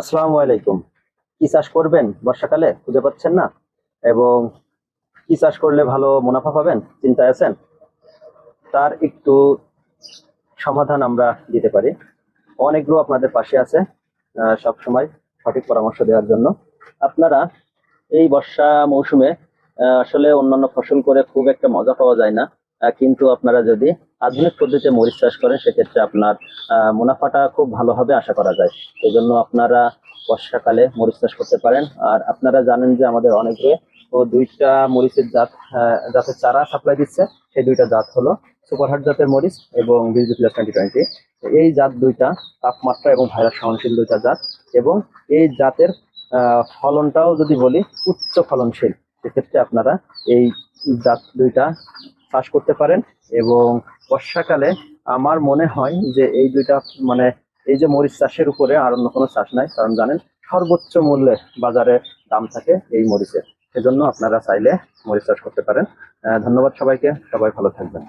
আসসালামু আলাইকুম। কি চাষ করবেন বর্ষাকালে খুঁজে পাচ্ছেন না, এবং কি চাষ করলে ভালো মুনাফা পাবেন চিন্তায় আছেন? তার একটু সমাধান আমরা দিতে পারি। অনেকগুলো আপনাদের পাশে আছে সব সময় সঠিক পরামর্শ দেওয়ার জন্য। আপনারা এই বর্ষা মৌসুমে আসলে অন্যান্য ফসল করে খুব একটা মজা পাওয়া যায় না, কিন্তু আপনারা যদি আধুনিক পদ্ধতিতে মরিচ চাষ করেন সেক্ষেত্রে আপনার মুনাফাটা খুব ভালো হবে আশা করা যায়। এই জন্য আপনারা বর্ষাকালে মরিচ চাষ করতে পারেন। আর আপনারা জানেন যে আমাদের অনেকে দুইটা মরিচের জাতের চারা সাপ্লাই দিচ্ছে। সেই দুইটা জাত হলো সুপারহাট জাতের মরিচ এবং বিজলি প্লাস 2020। এই জাত দুইটা তাপমাত্রা এবং ভাইরাস সহনশীল দুইটা জাত, এবং এই জাতের ফলনটাও যদি বলি উচ্চ ফলনশীল। সেক্ষেত্রে আপনারা এই জাত দুইটা চাষ করতে পারেন। এবং বর্ষাকালে আমার মনে হয় যে এই দুইটা মানে এই যে মরিচ চাষের উপরে আর অন্য কোনো চাষ নাই, কারণ জানেন সর্বোচ্চ মূল্যে বাজারে দাম থাকে এই মরিচের। সেজন্য আপনারা চাইলে মরিচ চাষ করতে পারেন। ধন্যবাদ সবাইকে, সবাই ভালো থাকবেন।